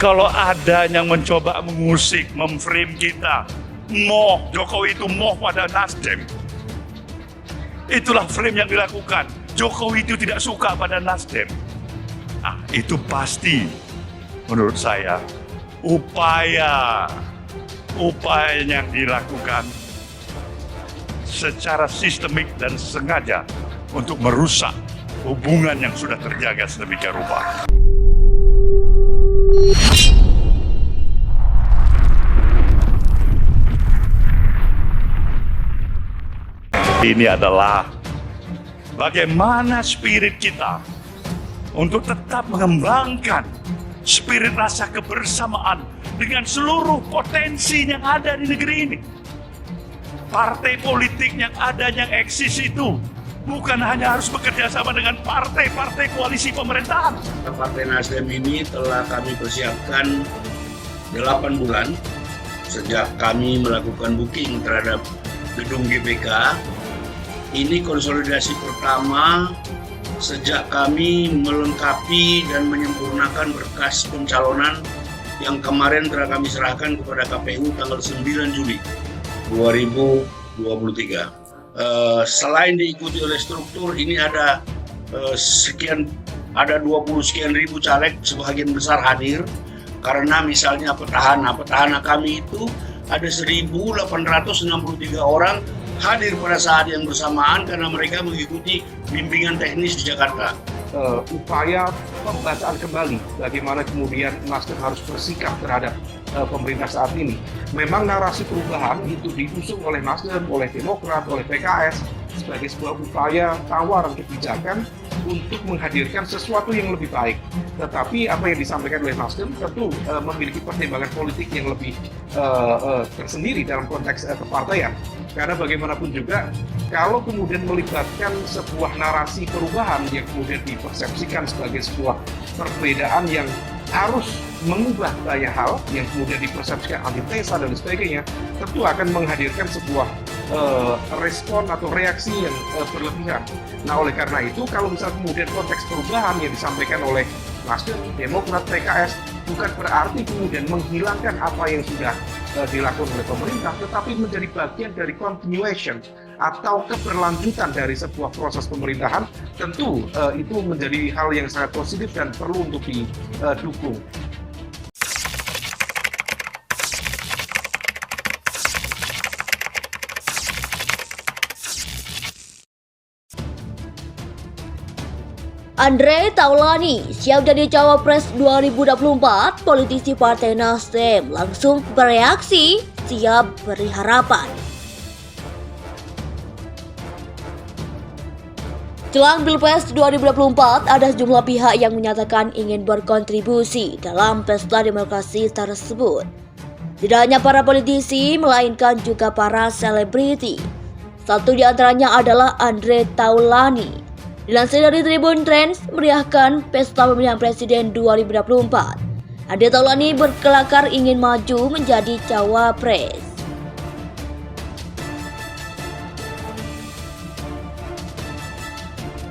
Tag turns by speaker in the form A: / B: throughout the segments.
A: Kalau ada yang mencoba mengusik, memframe kita, Jokowi itu pada Nasdem. Itulah frame yang dilakukan. Jokowi itu tidak suka pada Nasdem. Nah, itu pasti menurut saya upaya yang dilakukan secara sistemik dan sengaja untuk merusak hubungan yang sudah terjaga sedemikian rupa. Ini adalah bagaimana spirit kita untuk tetap mengembangkan spirit rasa kebersamaan dengan seluruh potensi yang ada di negeri ini. Partai politik yang ada, yang eksis itu bukan hanya harus bekerja sama dengan partai-partai koalisi pemerintahan.
B: Partai Nasdem ini telah kami persiapkan 8 bulan sejak kami melakukan booking terhadap gedung GBK. Ini konsolidasi pertama sejak kami melengkapi dan menyempurnakan berkas pencalonan yang kemarin telah kami serahkan kepada KPU tanggal 9 Juli 2023. Selain diikuti oleh struktur, ini ada 20 sekian ribu caleg, sebagian besar hadir karena misalnya petahana kami itu ada 1.863 orang hadir pada saat yang bersamaan karena mereka mengikuti bimbingan teknis di Jakarta.
C: Upaya pembacaan kembali bagaimana kemudian Nasdem harus bersikap terhadap pemerintah saat ini. Memang narasi perubahan itu diusung oleh Nasdem, oleh Demokrat, oleh PKS sebagai sebuah upaya tawaran kebijakan untuk menghadirkan sesuatu yang lebih baik. Tetapi apa yang disampaikan oleh Nasdem tentu memiliki pertimbangan politik yang lebih tersendiri dalam konteks kepartaian. Karena bagaimanapun juga, kalau kemudian melibatkan sebuah narasi perubahan yang kemudian dipersepsikan sebagai sebuah perbedaan yang harus mengubah banyak hal, yang kemudian dipersepsikan antitesa dan sebagainya, tentu akan menghadirkan sebuah respon atau reaksi yang berlebihan. Nah, oleh karena itu, kalau misalnya kemudian konteks perubahan yang disampaikan oleh Nasdem, Demokrat, PKS bukan berarti kemudian menghilangkan apa yang sudah dilakukan oleh pemerintah, tetapi menjadi bagian dari continuation atau keberlanjutan dari sebuah proses pemerintahan, tentu itu menjadi hal yang sangat positif dan perlu untuk didukung.
D: Andre Taulany siap jadi cawapres 2024, politisi Partai Nasdem langsung bereaksi, siap beri harapan. Jelang Pilpres 2024, ada sejumlah pihak yang menyatakan ingin berkontribusi dalam pesta demokrasi tersebut. Tidak hanya para politisi, melainkan juga para selebriti. Satu di antaranya adalah Andre Taulany. Dilansir dari Tribun Trends, meriahkan pesta pemilihan presiden 2024. Andre Taulany berkelakar ingin maju menjadi cawapres.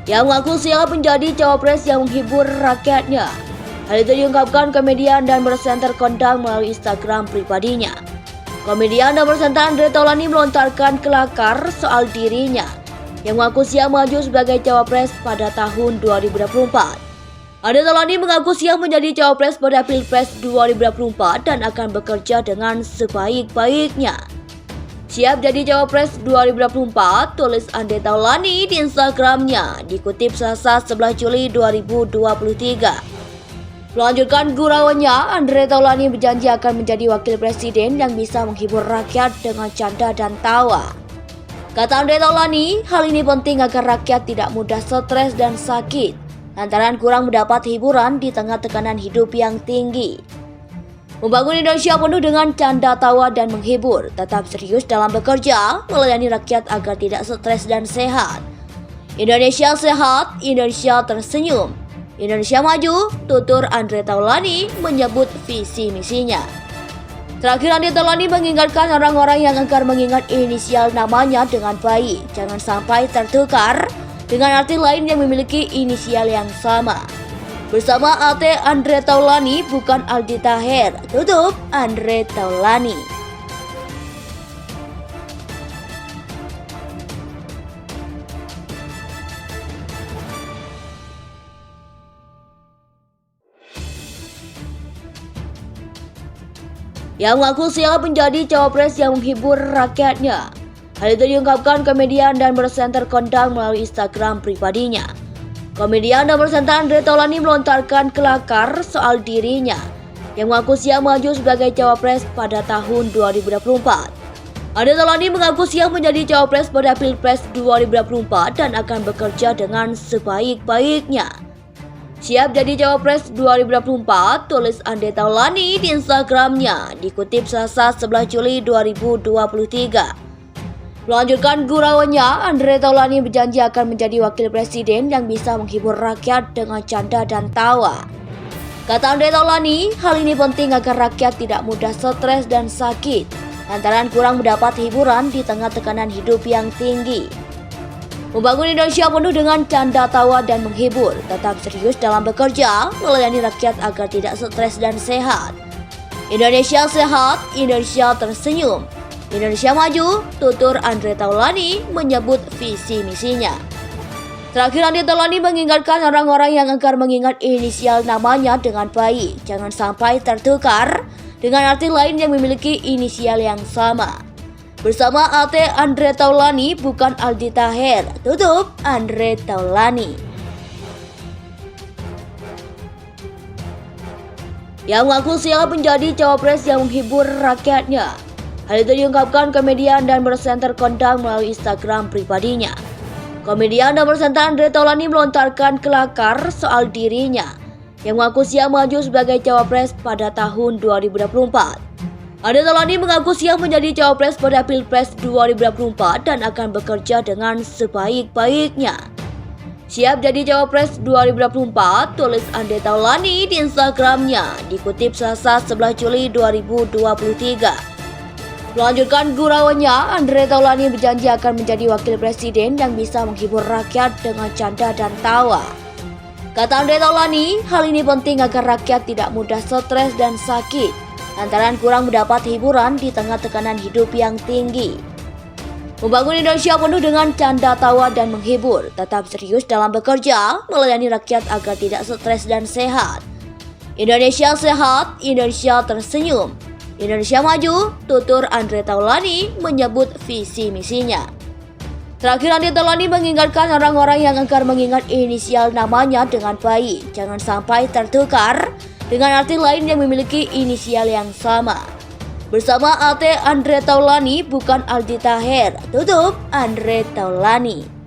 D: Yang mengaku siap menjadi cawapres yang menghibur rakyatnya. Hal itu diungkapkan komedian dan presenter kondang melalui Instagram pribadinya. Komedian dan presenter Andre Taulany melontarkan kelakar soal dirinya yang mengaku siap maju sebagai cawapres pada tahun 2024. Andre Taulany mengaku siap menjadi cawapres pada Pilpres 2024 dan akan bekerja dengan sebaik-baiknya. Siap jadi cawapres 2024, tulis Andre Taulany di Instagramnya, dikutip Selasa 11 Juli 2023. Melanjutkan gurauannya, Andre Taulany berjanji akan menjadi wakil presiden yang bisa menghibur rakyat dengan canda dan tawa. Kata Andre Taulany, hal ini penting agar rakyat tidak mudah stres dan sakit lantaran kurang mendapat hiburan di tengah tekanan hidup yang tinggi. Membangun Indonesia penuh dengan canda tawa dan menghibur, tetap serius dalam bekerja, melayani rakyat agar tidak stres dan sehat. Indonesia sehat, Indonesia tersenyum, Indonesia maju, tutur Andre Taulany menyebut visi misinya. Terakhir, Andre Taulany mengingatkan orang-orang yang agar mengingat inisial namanya dengan baik. Jangan sampai tertukar dengan arti lain yang memiliki inisial yang sama. Bersama AT Andre Taulani, bukan Aldi Taher. Tutup Andre Taulani. Yang mengaku siap menjadi cawapres yang menghibur rakyatnya. Hal itu diungkapkan komedian dan presenter kondang melalui Instagram pribadinya. Komedian dan presenter Andre Taulani melontarkan kelakar soal dirinya yang mengaku siap maju sebagai cawapres pada tahun 2024. Andre Taulani mengaku siap menjadi cawapres pada Pilpres 2024 dan akan bekerja dengan sebaik-baiknya. Siap jadi cawapres 2024, tulis Andre Taulani di Instagramnya, dikutip Selasa 11 Juli 2023. Melanjutkan gurauannya, Andre Taulani berjanji akan menjadi wakil presiden yang bisa menghibur rakyat dengan canda dan tawa. Kata Andre Taulani, hal ini penting agar rakyat tidak mudah stres dan sakit lantaran kurang mendapat hiburan di tengah tekanan hidup yang tinggi. Membangun Indonesia penuh dengan canda tawa dan menghibur, tetap serius dalam bekerja, melayani rakyat agar tidak stres dan sehat. Indonesia sehat, Indonesia tersenyum, Indonesia maju, tutur Andre Taulani menyebut visi misinya. Terakhir, Andre Taulani mengingatkan orang-orang yang enggar mengingat inisial namanya dengan baik, jangan sampai tertukar dengan arti lain yang memiliki inisial yang sama. Bersama AT Andre Taulani, bukan Aldi Taher. Tutup Andre Taulani. Yang mengaku siap menjadi cawapres yang menghibur rakyatnya. Hal itu diungkapkan komedian dan presenter kondang melalui Instagram pribadinya. Komedian dan presenter Andre Taulani melontarkan kelakar soal dirinya yang mengaku siap maju sebagai cawapres pada tahun 2024. Andre Taulani mengaku siap menjadi cawapres pada Pilpres 2024 dan akan bekerja dengan sebaik-baiknya. Siap jadi cawapres 2024, tulis Andre Taulani di Instagramnya, dikutip Selasa 11 Juli 2023. Melanjutkan gurauannya, Andre Taulani berjanji akan menjadi wakil presiden yang bisa menghibur rakyat dengan canda dan tawa. Kata Andre Taulani, hal ini penting agar rakyat tidak mudah stres dan sakit lantaran kurang mendapat hiburan di tengah tekanan hidup yang tinggi. Membangun Indonesia penuh dengan canda tawa dan menghibur, tetap serius dalam bekerja, melayani rakyat agar tidak stres dan sehat. Indonesia sehat, Indonesia tersenyum, Indonesia maju, tutur Andre Taulani menyebut visi misinya. Terakhir, Andre Taulani mengingatkan orang-orang yang enggar mengingat inisial namanya dengan baik, jangan sampai tertukar dengan arti lain yang memiliki inisial yang sama. Bersama AT Andre Taulani, bukan Aldi Taher. Tutup Andre Taulani.